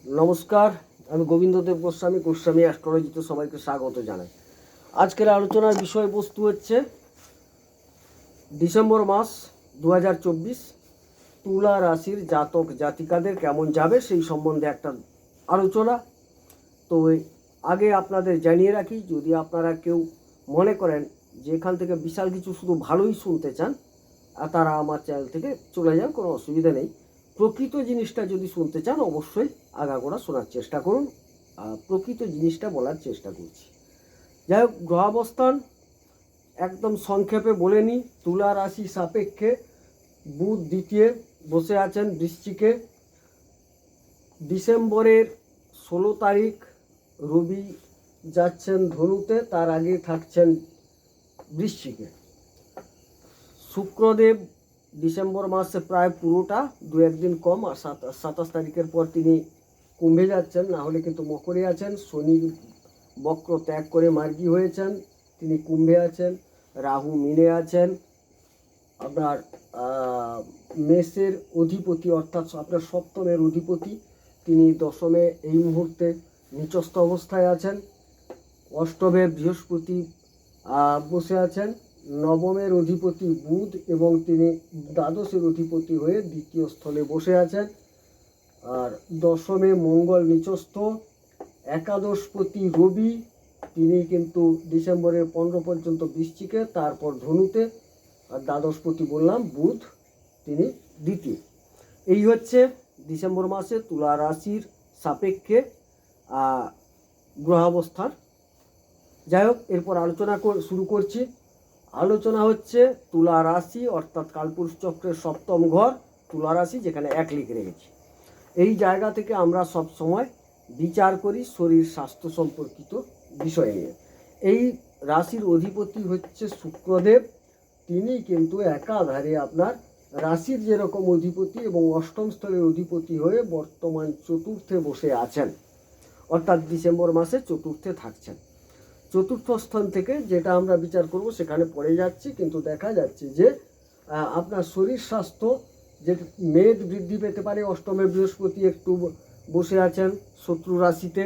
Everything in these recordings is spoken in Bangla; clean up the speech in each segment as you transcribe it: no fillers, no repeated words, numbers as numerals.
নমস্কার, আমি গোবিন্দদেব গোস্বামী অ্যাস্ট্রোলজিতে সবাইকে স্বাগত জানাই। আজকের আলোচনার বিষয়বস্তু হচ্ছে ডিসেম্বর মাস 2024 তুলা রাশির জাতক জাতিকাদের কেমন যাবে সেই সম্বন্ধে একটা আলোচনা। তো আগে আপনাদের জানিয়ে রাখি, যদি আপনারা কেউ মনে করেন যে এখান থেকে বিশাল কিছু শুধু ভালোই শুনতে চান, তারা আমার চ্যানেল থেকে চলে যান, কোনো অসুবিধা নেই। প্রকৃত জিনিসটা যদি শুনতে চান অবশ্যই আগাগোড়া শোনার চেষ্টা করুন, প্রকৃত জিনিসটা বলার চেষ্টা করছি। যাই হোক, গ্রহাবস্থান একদম সংক্ষেপে বলে নিই। তুলা রাশি সাপেক্ষে বুধ দ্বিতীয় বসে আছেন বৃশ্চিকে। ডিসেম্বরের 16 তারিখ রবি যাচ্ছেন ধনুতে, তার আগে থাকছেন বৃশ্চিকে। শুক্রদেব ডিসেম্বর মাসে প্রায় পুরোটা, দু একদিন কম, আর 27 তারিখের পর তিনি কুম্ভে যাচ্ছেন, না হলে কিন্তু মকরে আছেন। শনি বক্র ত্যাগ করে মার্গী হয়েছেন, তিনি কুম্ভে আছেন। রাহু মিনে আছেন। আপনার মেষের অধিপতি অর্থাৎ আপনার সপ্তমের অধিপতি তিনি দশমে এই মুহূর্তে নিচস্থ অবস্থায় আছেন। অষ্টমে বৃহস্পতি বসে আছেন। নবমের অধিপতি বুধ এবং তিনি দ্বাদশের অধিপতি হয়ে দ্বিতীয় স্থলে বসে আছেন। আর দশমে মঙ্গল নিচস্থ। একাদশপতি রবি, তিনি কিন্তু ডিসেম্বরের 15 পর্যন্ত বৃশ্চিকে, তারপর ধনুতে। আর দ্বাদশপতি বললাম বুধ, তিনি দ্বিতীয়। এই হচ্ছে ডিসেম্বর মাসে তুলা রাশির সাপেক্ষে গ্রহাবস্থার। যাই হোক, এরপর আলোচনা শুরু করছি। আলোচনা হচ্ছে তুলা রাশি অর্থাৎ কালপুরুষ চক্রের সপ্তম ঘর তুলা রাশি, যেখানে 1 লিখে রেখেছি। এই জায়গা থেকে আমরা সব সময় বিচার করি শরীর স্বাস্থ্য সম্পর্কিত বিষয় নিয়ে। এই রাশির অধিপতি হচ্ছে শুক্রদেব, তিনি কিন্তু একাধারে আপনার রাশির যেরকম অধিপতি এবং অষ্টম স্থলের অধিপতি হয়ে বর্তমান চতুর্থে বসে আছেন, অর্থাৎ ডিসেম্বর মাসে চতুর্থে থাকছেন। চতুর্থ স্থান থেকে যেটা আমরা বিচার করব সেখানে পড়ে যাচ্ছি, কিন্তু দেখা যাচ্ছে যে আপনার শরীর স্বাস্থ্য যে মেদ বৃদ্ধি পেতে পারে। অষ্টমে বৃহস্পতি একটু বসে আছেন শত্রু রাশিতে,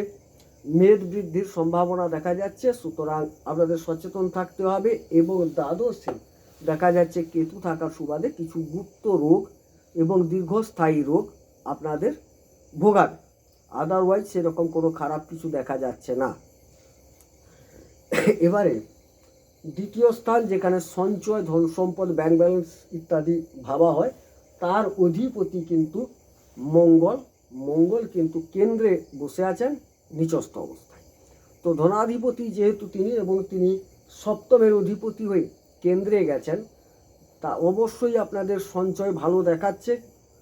মেদ বৃদ্ধির সম্ভাবনা দেখা যাচ্ছে, সুতরাং আপনাদের সচেতন থাকতে হবে। এবং দ্বাদশে দেখা যাচ্ছে কেতু থাকার সুবাদে কিছু গুপ্ত রোগ এবং দীর্ঘস্থায়ী রোগ আপনাদের ভোগাবে। আদারওয়াইজ সেরকম কোনো খারাপ কিছু দেখা যাচ্ছে না। এবারে দ্বিতীয় স্থান, যেখানে সঞ্চয়, ধন সম্পদ, ব্যাংক ব্যালেন্স ইত্যাদি ভাবা হয়, তার অধিপতি কিন্তু মঙ্গল কিন্তু কেন্দ্রে বসে আছেন নিচস্থ অবস্থায়। তো ধনাধিপতি যেহেতু তিনি এবং তিনি সপ্তমের অধিপতি হয়ে কেন্দ্রে গেছেন, তা অবশ্যই আপনাদের সঞ্চয় ভালো দেখাচ্ছে,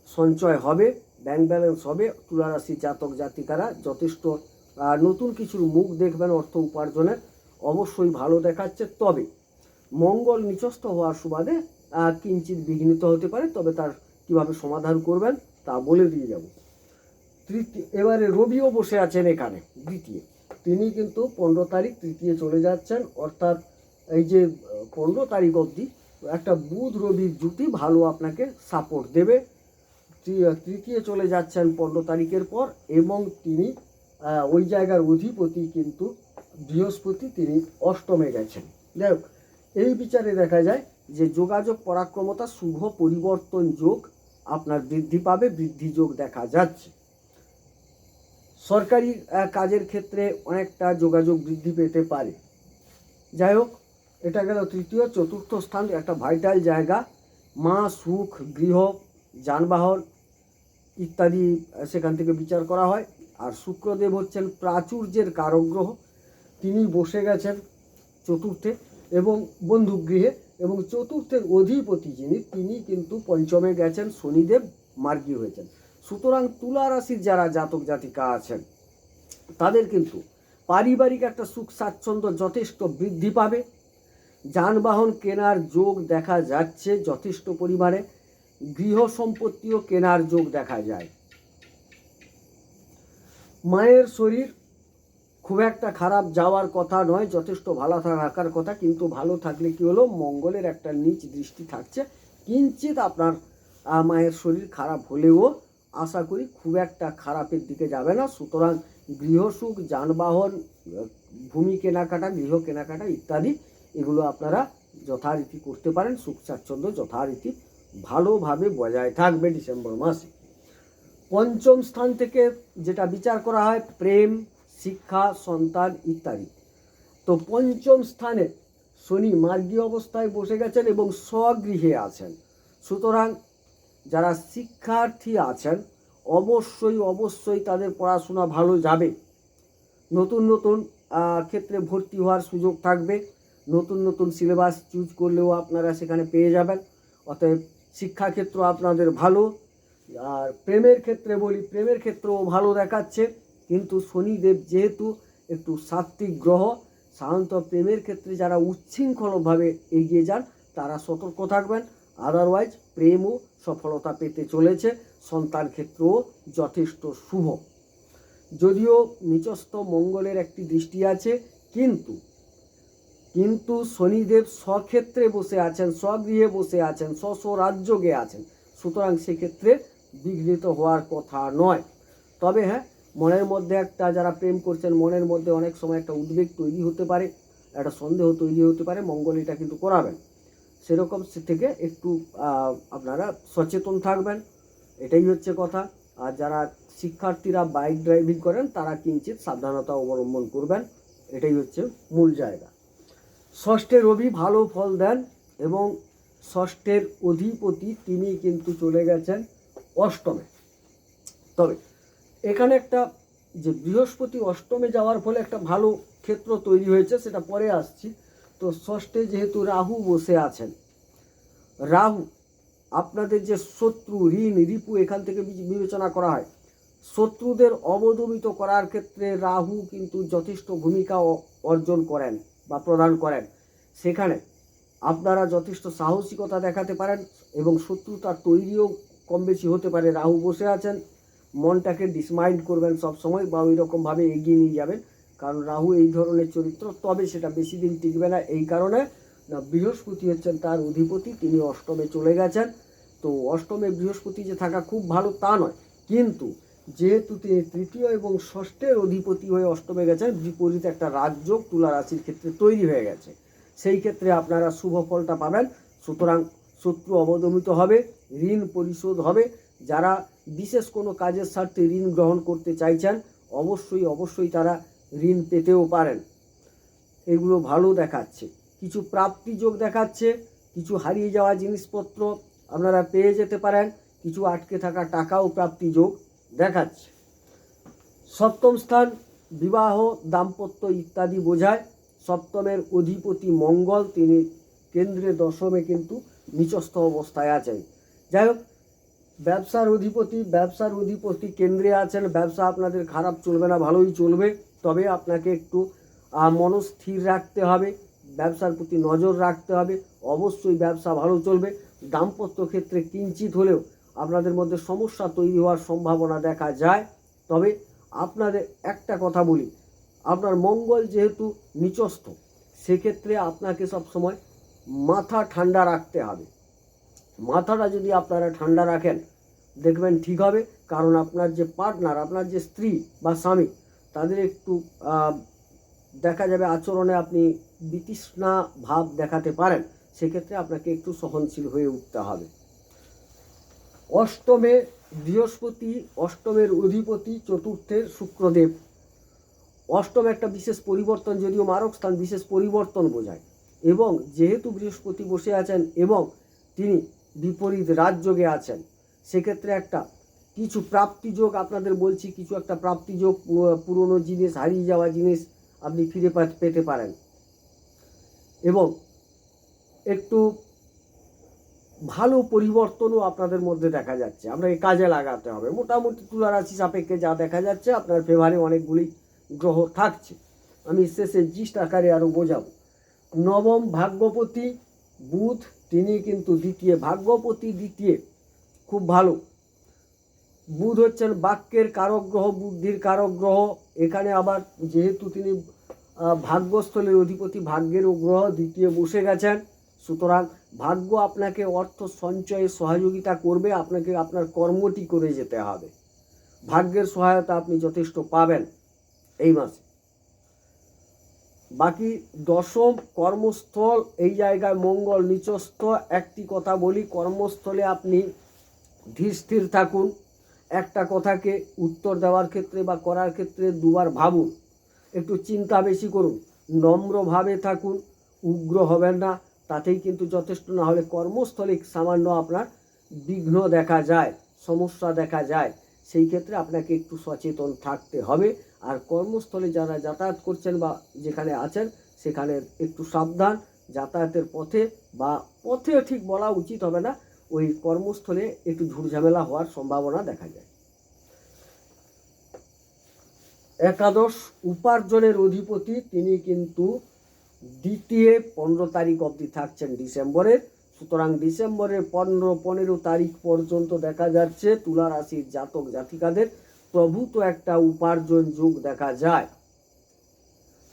সঞ্চয় হবে, ব্যাংক ব্যালেন্স হবে। তুলা রাশির জাতক জাতিকারা যথেষ্ট নতুন কিছুর মুখ দেখবেন, অর্থ উপার্জনের অবশ্যই ভালো দেখাচ্ছে। তবে মঙ্গল নিচস্থ হওয়ার সুবাদে কিঞ্চিত বিঘ্নিত হতে পারে, তবে তার কিভাবে সমাধান করবেন তা বলে দিয়ে যাব। এবারে রবিও বসে আছেন এখানে দ্বিতীয়, তিনি কিন্তু 15 তারিখ তৃতীয় চলে যাচ্ছেন, অর্থাৎ এই যে 15 তারিখ অবধি একটা বুধ রবির জুটি ভালো আপনাকে সাপোর্ট দেবে। তৃতীয় চলে যাচ্ছেন 15 তারিখের পর, এবং তিনি ওই জায়গার অধিপতি কিন্তু বৃহস্পতি, তিনি অষ্টমে গেছেন। যাই হোক, এই বিচারে দেখা যায় যে যোগাযোগ পরাক্রমতা শুভ পরিবর্তন যোগ আপনার বৃদ্ধি পাবে, বৃদ্ধি যোগ দেখা যাচ্ছে। সরকারি কাজের ক্ষেত্রে অনেকটা যোগাযোগ বৃদ্ধি পেতে পারে। যাই হোক, এটা গেল তৃতীয়। চতুর্থ স্থান একটা ভাইটাল জায়গা, মা, সুখ, গৃহ, যানবাহন ইত্যাদি সেখান থেকে বিচার করা হয়। আর শুক্রদেব হচ্ছেন প্রাচুর্যের কারগ্রহ, তিনি বসে গেছেন চতুর্থে এবং বন্ধুগৃহে, এবং চতুর্থের অধিপতি যিনি, তিনি কিন্তু পঞ্চমে গেছেন, শনিদেব মার্গী হয়েছেন। সুতরাং তুলা রাশির যারা জাতক জাতিকা আছেন তাদের কিন্তু পারিবারিক একটা সুখ স্বাচ্ছন্দ্য যথেষ্ট বৃদ্ধি পাবে। যানবাহন কেনার যোগ দেখা যাচ্ছে যথেষ্ট পরিমাণে, গৃহ সম্পত্তিও কেনার যোগ দেখা যায়। মায়ের শরীর খুব একটা খারাপ যাওয়ার কথা নয়, যথেষ্ট ভালো থাকার কথা, কিন্তু ভালো থাকলে কি হলো, মঙ্গলের একটা নিচ দৃষ্টি থাকছে, কিঞ্চিত আপনার মায়ের শরীর খারাপ হলেও আশা করি খুব একটা খারাপের দিকে যাবে না। সুতরাং গৃহসুখ, যানবাহন, ভূমি কেনাকাটা, গৃহ কেনাকাটা ইত্যাদি এগুলো আপনারা যথারীতি করতে পারেন। সুখ স্বাচ্ছন্দ্য যথারীতি ভালোভাবে বজায় থাকবে ডিসেম্বর মাসে। পঞ্চম স্থান থেকে যেটা বিচার করা হয় প্রেম, শিক্ষা, সন্তান ইত্যাদি। তো পঞ্চম স্থানে শনি মার্গী অবস্থায় বসে গেছেন এবং স্বগৃহে আছেন। সুতরাং যারা শিক্ষার্থী আছেন অবশ্যই তাদের পড়াশোনা ভালো যাবে। নতুন নতুন ক্ষেত্রে ভর্তি হওয়ার সুযোগ থাকবে। নতুন সিলেবাস চুজ করলেও আপনারা সেখানে পেয়ে যাবেন। অতএব শিক্ষাক্ষেত্র আপনাদের ভালো। আর প্রেমের ক্ষেত্রে বলি, প্রেমের ক্ষেত্রেও ভালো দেখাচ্ছে, কিন্তু শনিদেব যেহেতু একটু সাত্ত্বিক গ্রহ, সাধারণত প্রেমের ক্ষেত্রে যারা উচ্ছৃঙ্খলভাবে এগিয়ে যান তারা সতর্ক থাকবেন। আদারওয়াইজ প্রেমও সফলতা পেতে চলেছে। সন্তান ক্ষেত্রেও যথেষ্ট শুভ। যদিও নিচস্থ মঙ্গলের একটি দৃষ্টি আছে, কিন্তু শনিদেব স্বক্ষেত্রে বসে আছেন, স্বগৃহে বসে আছেন, স্বরাজ্যে আছেন। সুতরাং সেক্ষেত্রে বিঘ্নিত হওয়ার কথা নয়। তবে হ্যাঁ, মনের মধ্যে একটা, যারা প্রেম করছেন মনের মধ্যে অনেক সময় একটা উদ্বেগ তৈরি হতে পারে, একটা সন্দেহ তৈরি হতে পারে। মঙ্গল এটা কিন্তু করাবেন, সেরকম সে থেকে একটু আপনারা সচেতন থাকবেন, এটাই হচ্ছে কথা। আর যারা শিক্ষার্থীরা বাইক ড্রাইভিং করেন তারা কিঞ্চিত সাবধানতা অবলম্বন করবেন, এটাই হচ্ছে মূল জায়গা। ষষ্ঠের রবি ভালো ফল দেন এবং ষষ্ঠের অধিপতি তিনি কিন্তু চলে গেছেন অষ্টমে। তবে এখানে একটা যে বৃহস্পতি অষ্টমে যাওয়ার ফলে একটা ভালো ক্ষেত্র তৈরি হয়েছে, সেটা পরে আসছি। তো ষষ্ঠে যেহেতু রাহু বসে আছেন, রাহু আপনাদের যে শত্রু, ঋণ, রিপু এখান থেকে বিবেচনা করা হয়। শত্রুদের অবদমিত করার ক্ষেত্রে রাহু কিন্তু যথেষ্ট ভূমিকা অর্জন করেন বা প্রদান করেন। সেখানে আপনারা যথেষ্ট সাহসিকতা দেখাতে পারেন এবং শত্রুতা তৈরিও কম বেশি হতে পারে। রাহু বসে আছেন, মনটাকে ডিসমাইন্ড করবেন সবসময় বা ওই রকমভাবে এগিয়ে নিয়ে যাবেন, কারণ রাহু এই ধরনের চরিত্র। তবে সেটা বেশি দিন টিকবে না, এই কারণে না বৃহস্পতি হচ্ছেন তার অধিপতি, তিনি অষ্টমে চলে গেছেন। তো অষ্টমে বৃহস্পতি যে থাকা খুব ভালো তা নয়, কিন্তু যেহেতু তিনি তৃতীয় এবং ষষ্ঠের অধিপতি হয়ে অষ্টমে গেছেন, বিপরীত একটা রাজযোগ তুলা রাশির ক্ষেত্রে তৈরি হয়ে গেছে। সেই ক্ষেত্রে আপনারা শুভ ফলটা পাবেন। সুতরাং শত্রু অবদমিত হবে, ঋণ পরিশোধ হবে। যারা বিশেষ কোনো কাজের স্বার্থে ঋণ গ্রহণ করতে চাইছেন অবশ্যই তারা ঋণ পেতেও পারেন। এগুলো ভালো দেখাচ্ছে। কিছু প্রাপ্তি যোগ দেখাচ্ছে, কিছু হারিয়ে যাওয়া জিনিসপত্র আপনারা পেয়ে যেতে পারেন, কিছু আটকে থাকা টাকাও প্রাপ্তি যোগ দেখাচ্ছে। সপ্তম স্থান বিবাহ, দাম্পত্য ইত্যাদি বোঝায়। সপ্তমের অধিপতি মঙ্গল, তিনি কেন্দ্রে দশমে কিন্তু নিচস্থ অবস্থায় আছেন। যাই হোক, ব্যবসার অধিপতি কেন্দ্রে আছেন। ব্যবসা আপনাদের খারাপ চলবে না, ভালোই চলবে। তবে আপনাকে একটু মনস্থির রাখতে হবে, ব্যবসার প্রতি নজর রাখতে হবে। অবশ্যই ব্যবসা ভালো চলবে। দাম্পত্য ক্ষেত্রে কিঞ্চিত হলেও আপনাদের মধ্যে সমস্যা তৈরি হওয়ার সম্ভাবনা দেখা যায়। তবে আপনাদের একটা কথা বলি, আপনার মঙ্গল যেহেতু নিচস্থ, সেক্ষেত্রে আপনাকে সবসময় মাথা ঠান্ডা রাখতে হবে। মাথাটা যদি আপনারা ঠান্ডা রাখেন দেখবেন ঠিক হবে। কারণ আপনার যে পার্টনার, আপনার যে স্ত্রী বা স্বামী, তাদের একটু দেখা যাবে আচরণে আপনি বিতৃষ্ণা ভাব দেখাতে পারেন। সেক্ষেত্রে আপনাকে একটু সহনশীল হয়ে উঠতে হবে। অষ্টমে বৃহস্পতি, অষ্টমের অধিপতি চতুর্থের শুক্রদেব। অষ্টম একটা বিশেষ পরিবর্তন, যদিও মারক স্থান, বিশেষ পরিবর্তন বোঝায়। এবং যেহেতু বৃহস্পতি বসে আছেন এবং তিনি বিপরীত রাজযোগে আছেন, সেক্ষেত্রে একটা কিছু প্রাপ্তিযোগ আপনাদের বলছি, কিছু একটা প্রাপ্তিযোগ, পুরনো জিনিস, হারিয়ে যাওয়া জিনিস আপনি ফিরে পেতে পারেন। এবং একটু ভালো পরিবর্তনও আপনাদের মধ্যে দেখা যাচ্ছে, আপনাকে কাজে লাগাতে হবে। মোটামুটি তুলা রাশি সাপেক্ষে যা দেখা যাচ্ছে, আপনার ফেভারে অনেকগুলি গ্রহ থাকছে। আমি শেষে জিস্ট আকারে আরও বোঝাবো। নবম ভাগ্যপতি বুধ, তিনি কিন্তু দ্বিতীয়, ভাগ্যপতি দ্বিতীয়, খুব ভালো। বুধ হচ্ছেন বাক্যের কারক গ্রহ, বুদ্ধির কারক গ্রহ। এখানে আবার যেহেতু তিনি ভাগ্যস্থলের অধিপতি, ভাগ্যের গ্রহ দ্বিতীয় বসে গেছেন, সুতরাং ভাগ্য আপনাকে অর্থ সঞ্চয়ে সহযোগিতা করবে, আপনাকে আপনার কর্মটি করে যেতে হবে। ভাগ্যের সহায়তা আপনি যথেষ্ট পাবেন এই মাসে। বাকি দশম কর্মস্থল, এই জায়গায় মঙ্গল নিচস্থ। একটি কথা বলি, কর্মস্থলে আপনি ধীর স্থির থাকুন, একটা কথাকে উত্তর দেওয়ার ক্ষেত্রে বা করার ক্ষেত্রে দুবার ভাবুন, একটু চিন্তা বেশি করুন, নম্রভাবে থাকুন, উগ্র হবেন না, তাতেই কিন্তু যথেষ্ট। না হলে কর্মস্থলে সামান্য আপনার বিঘ্ন দেখা যায়, সমস্যা দেখা যায়, সেই ক্ষেত্রে আপনাকে একটু সচেতন থাকতে হবে। আর কর্মস্থলে যারা যাতায়াত করছেন বা যেখানে আছেন সেখানে একটু সাবধান, যাতায়াতের পথে বা পথে ঠিক বলা উচিত হবে না, ওই কর্মস্থলে একটু ঝুটঝামেলা হওয়ার সম্ভাবনা দেখা যায়। একাদশ উপার্জনের অধিপতি, তিনি কিন্তু দ্বিতীয় 15 তারিখ অবধি থাকছেন ডিসেম্বরের। সুতরাং ডিসেম্বরের 15 তারিখ পর্যন্ত দেখা যাচ্ছে তুলা রাশির জাতক জাতিকাদের প্রভূত একটা উপার্জন যোগ দেখা যায়।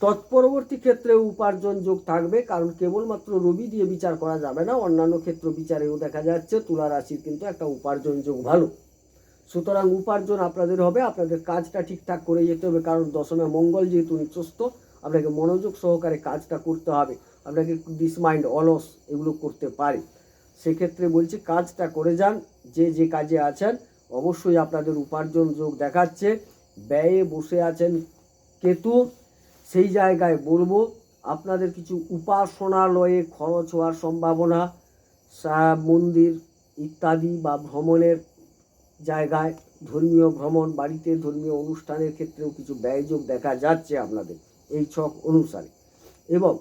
তৎপরবর্তী ক্ষেত্রে উপার্জন যোগ থাকবে, কারণ কেবলমাত্র রবি দিয়ে বিচার করা যাবে না, অন্যান্য ক্ষেত্র বিচারেও দেখা যাচ্ছে তুলা রাশির কিন্তু একটা উপার্জন যোগ ভালো। সুতরাং উপার্জন আপনাদের হবে, আপনাদের কাজটা ঠিকঠাক করে যেতে হবে, কারণ দশমে মঙ্গল যেহেতু নিচস্থ, আপনাকে মনোযোগ সহকারে কাজটা করতে হবে। আপনাকে ডিসমাইন্ড, অলস এগুলো করতে পারে, সেক্ষেত্রে বলছি কাজটা করে যান। যে কাজে আছেন অবশ্যই আপনাদের উপার্জন যোগ দেখাচ্ছে। ব্যয়ে বসে আছেন কেতু, সেই জায়গায় বলবো আপনাদের কিছু উপাসনালয়ে খরচ হওয়ার সম্ভাবনা, মন্দির ইত্যাদি বা ভ্রমণের জায়গায়, ধর্মীয় ভ্রমণ, বাড়িতে ধর্মীয় অনুষ্ঠানের ক্ষেত্রেও কিছু ব্যয়যোগ দেখা যাচ্ছে আপনাদের এই ছক অনুসারে। এবং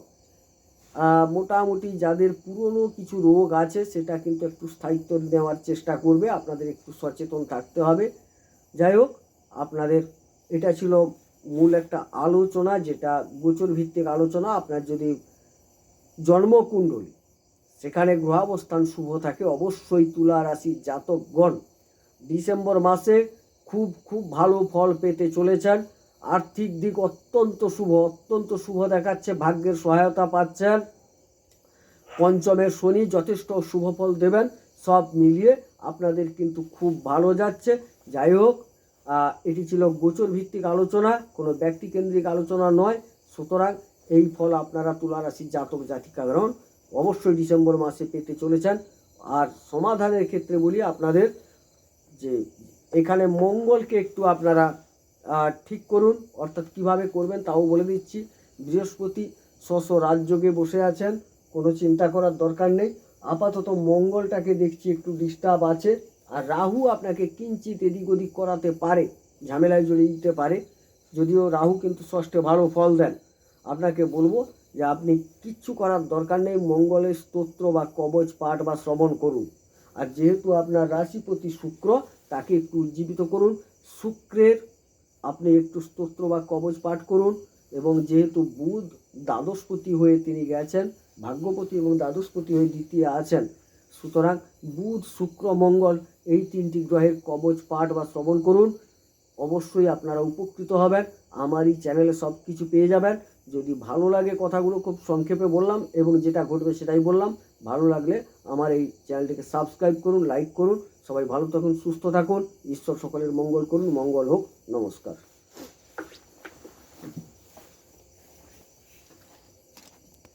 মোটামুটি যাদের পুরনো কিছু রোগ আছে সেটা কিন্তু একটু স্থায়িত্ব নেওয়ার চেষ্টা করবে, আপনাদের একটু সচেতন থাকতে হবে। যাই হোক, আপনাদের এটা ছিল মূল একটা আলোচনা, যেটা গোচর ভিত্তিক আলোচনা। আপনার যদি জন্মকুণ্ডলী সেখানে গ্রহাবস্থান শুভ থাকে, অবশ্যই তুলা রাশির জাতকগণ ডিসেম্বর মাসে খুব ভালো ফল পেতে চলেছেন। আর্থিক দিক অত্যন্ত শুভ দেখাচ্ছে, ভাগ্যের সহায়তা পাচ্ছেন, পঞ্চমের শনি যথেষ্ট শুভ ফল দেবেন, সব মিলিয়ে আপনাদের কিন্তু খুব ভালো যাচ্ছে। যাই হোক, এটি ছিল গোচর ভিত্তিক আলোচনা, কোনো ব্যক্তিকেন্দ্রিক আলোচনা নয়। সুতরাং এই ফল আপনারা তুলা রাশির জাতক জাতিকাগণ অবশ্যই ডিসেম্বর মাসে পেতে চলেছেন। আর সমাধানের ক্ষেত্রে বলি আপনাদের যে এখানে মঙ্গলকে একটু আপনারা ঠিক করুন, অর্থাৎ কিভাবে করবেন তাও বলে দিচ্ছি। বৃহস্পতি রাজযোগে বসে আছেন, কোনো চিন্তা করার দরকার নেই। আপাতত মঙ্গলটাকে দেখছি একটু ডিস্টার্ব আছে, আর রাহু আপনাকে কিঞ্চিত এদিক ওদিক করাতে পারে, ঝামেলায় জড়িয়ে দিতে পারে, যদিও রাহু কিন্তু ষষ্ঠে ভালো ফল দেন। আপনাকে বলবো যে আপনি কিচ্ছু করার দরকার নেই, মঙ্গলের স্তোত্র বা কবচ পাঠ বা শ্রবণ করুন। আর যেহেতু আপনার রাশিপতি শুক্র, তাকে একটু উজ্জীবিত করুন, শুক্রের আপনি একটু স্তোত্র বা কবচ পাঠ করুন। এবং যেহেতু বুধ দ্বাদশপতি হয়ে তিনি গেছেন, ভাগ্যপতি এবং দ্বাদশপতি হয়ে দ্বিতীয় আছেন, সুতরাং বুধ শুক্র মঙ্গল এই তিনটি গ্রহের কবচ পাঠ বা শ্রবণ করুন, অবশ্যই আপনারা উপকৃত হবেন। আমার এই চ্যানেলে সব কিছু পেয়ে যাবেন। যদি ভালো লাগে, কথাগুলো খুব সংক্ষেপে বললাম এবং যেটা ঘটবে সেটাই বললাম, ভালো লাগলে আমার এই চ্যানেলটিকে সাবস্ক্রাইব করুন, লাইক করুন। সবাই ভালো থাকুন, সুস্থ থাকুন, ঈশ্বর সকলের মঙ্গল করুন, মঙ্গল হোক। নমস্কার।